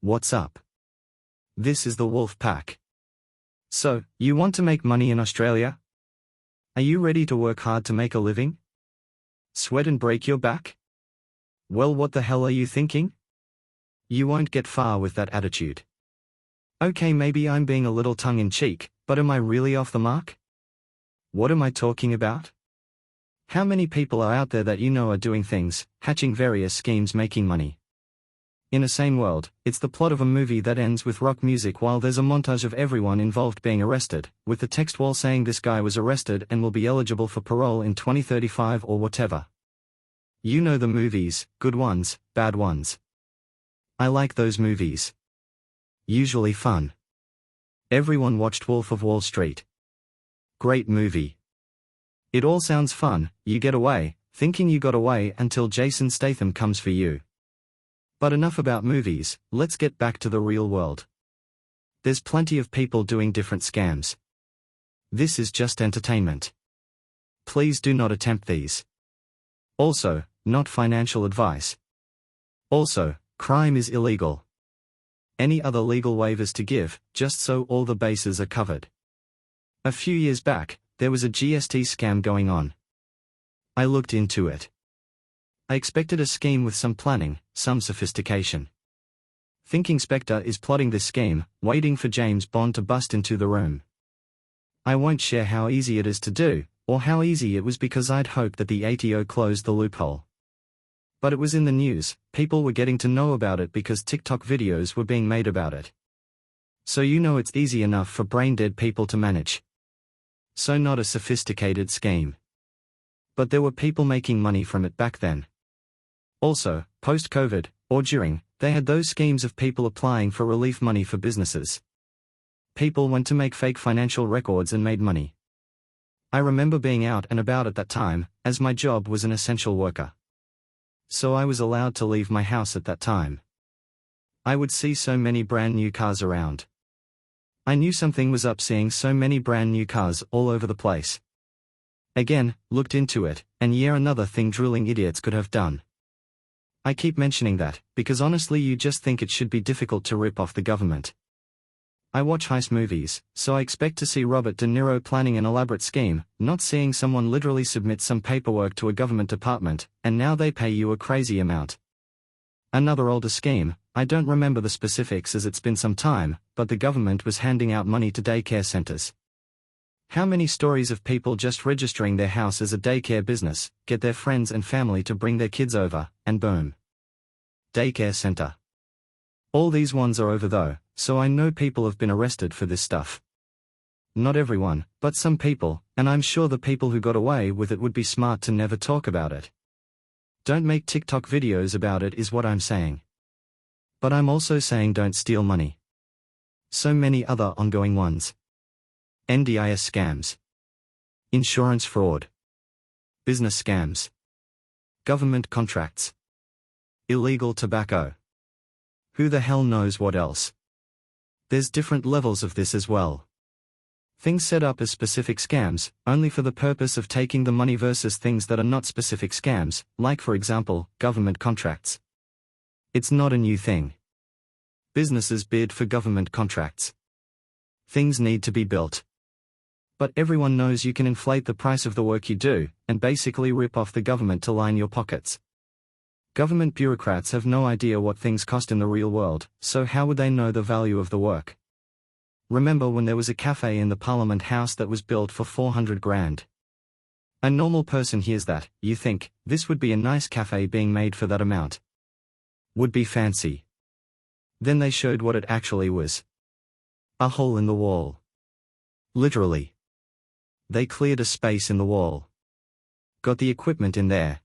What's up? This is the Wolf Pack. So, you want to make money in Australia? Are you ready to work hard to make a living? Sweat and break your back? Well, what the hell are you thinking? You won't get far with that attitude. Okay, maybe I'm being a little tongue-in-cheek, but am I really off the mark? What am I talking about? How many people are out there that you know are doing things, hatching various schemes making money? In a sane world, it's the plot of a movie that ends with rock music while there's a montage of everyone involved being arrested, with the text wall saying this guy was arrested and will be eligible for parole in 2035 or whatever. You know the movies, good ones, bad ones. I like those movies. Usually fun. Everyone watched Wolf of Wall Street. Great movie. It all sounds fun, you get away, thinking you got away until Jason Statham comes for you. But enough about movies, let's get back to the real world. There's plenty of people doing different scams. This is just entertainment. Please do not attempt these. Also, not financial advice. Also, crime is illegal. Any other legal waivers to give, just so all the bases are covered. A few years back, there was a GST scam going on. I looked into it. I expected a scheme with some planning, some sophistication. Thinking Spectre is plotting this scheme, waiting for James Bond to bust into the room. I won't share how easy it is to do, or how easy it was because I'd hoped that the ATO closed the loophole. But it was in the news, people were getting to know about it because TikTok videos were being made about it. So you know it's easy enough for brain-dead people to manage. So not a sophisticated scheme. But there were people making money from it back then. Also, post-COVID, or during, they had those schemes of people applying for relief money for businesses. People went to make fake financial records and made money. I remember being out and about at that time, as my job was an essential worker. So I was allowed to leave my house at that time. I would see so many brand new cars around. I knew something was up seeing so many brand new cars all over the place. Again, looked into it, and yeah, another thing drooling idiots could have done. I keep mentioning that, because honestly you just think it should be difficult to rip off the government. I watch heist movies, so I expect to see Robert De Niro planning an elaborate scheme, not seeing someone literally submit some paperwork to a government department, and now they pay you a crazy amount. Another older scheme, I don't remember the specifics as it's been some time, but the government was handing out money to daycare centers. How many stories of people just registering their house as a daycare business, get their friends and family to bring their kids over, and boom. Daycare center. All these ones are over though, so I know people have been arrested for this stuff. Not everyone, but some people, and I'm sure the people who got away with it would be smart to never talk about it. Don't make TikTok videos about it is what I'm saying. But I'm also saying don't steal money. So many other ongoing ones. NDIS scams. Insurance fraud. Business scams. Government contracts. Illegal tobacco. Who the hell knows what else? There's different levels of this as well. Things set up as specific scams, only for the purpose of taking the money versus things that are not specific scams, like for example, government contracts. It's not a new thing. Businesses bid for government contracts. Things need to be built. But everyone knows you can inflate the price of the work you do, and basically rip off the government to line your pockets. Government bureaucrats have no idea what things cost in the real world, so how would they know the value of the work? Remember when there was a cafe in the Parliament House that was built for 400 grand? A normal person hears that, you think, this would be a nice cafe being made for that amount. Would be fancy. Then they showed what it actually was. A hole in the wall. Literally. They cleared a space in the wall. Got the equipment in there.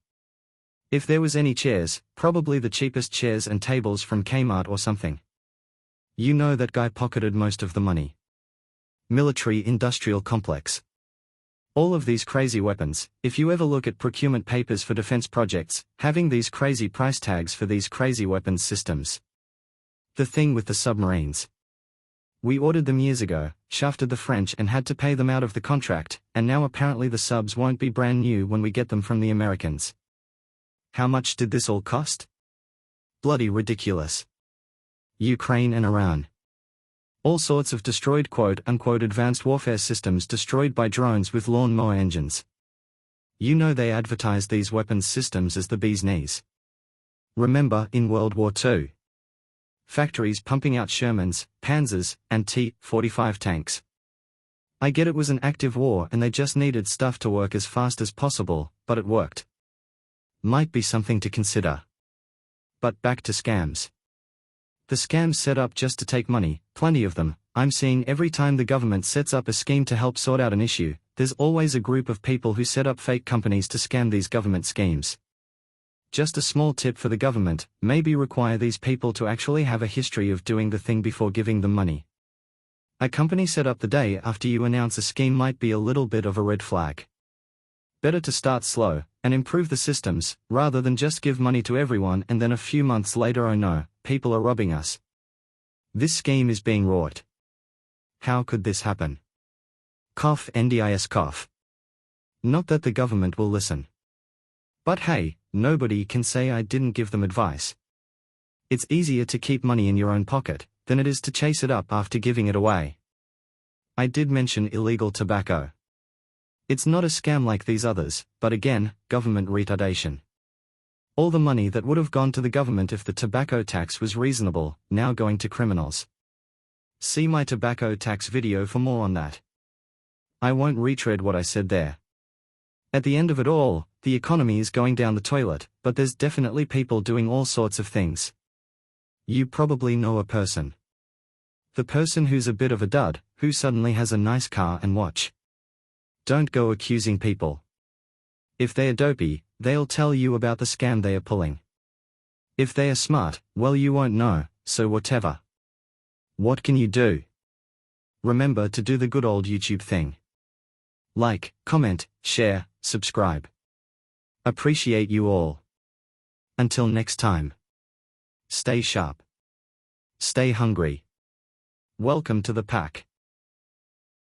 If there was any chairs, probably the cheapest chairs and tables from Kmart or something. You know that guy pocketed most of the money. Military-industrial complex. All of these crazy weapons, if you ever look at procurement papers for defense projects, having these crazy price tags for these crazy weapons systems. The thing with the submarines. We ordered them years ago, shafted the French and had to pay them out of the contract, and now apparently the subs won't be brand new when we get them from the Americans. How much did this all cost? Bloody ridiculous. Ukraine and Iran. All sorts of destroyed quote-unquote advanced warfare systems destroyed by drones with lawnmower engines. You know they advertised these weapons systems as the bee's knees. Remember, in World War II? Factories pumping out Shermans, Panzers, and T-45 tanks. I get it was an active war and they just needed stuff to work as fast as possible, but it worked. Might be something to consider. But back to scams. The scams set up just to take money, plenty of them. I'm seeing every time the government sets up a scheme to help sort out an issue, there's always a group of people who set up fake companies to scam these government schemes. Just a small tip for the government, maybe require these people to actually have a history of doing the thing before giving them money. A company set up the day after you announce a scheme might be a little bit of a red flag. Better to start slow, and improve the systems, rather than just give money to everyone and then a few months later oh no, people are robbing us. This scheme is being wrought. How could this happen? Cough NDIS cough. Not that the government will listen. But hey, nobody can say I didn't give them advice. It's easier to keep money in your own pocket than it is to chase it up after giving it away. I did mention illegal tobacco. It's not a scam like these others, but again, government retardation. All the money that would have gone to the government if the tobacco tax was reasonable, now going to criminals. See my tobacco tax video for more on that. I won't retread what I said there. At the end of it all, the economy is going down the toilet, but there's definitely people doing all sorts of things. You probably know a person. The person who's a bit of a dud, who suddenly has a nice car and watch. Don't go accusing people. If they are dopey, they'll tell you about the scam they are pulling. If they are smart, well you won't know, so whatever. What can you do? Remember to do the good old YouTube thing. Like, comment, share, subscribe. Appreciate you all. Until next time. Stay sharp. Stay hungry. Welcome to the pack.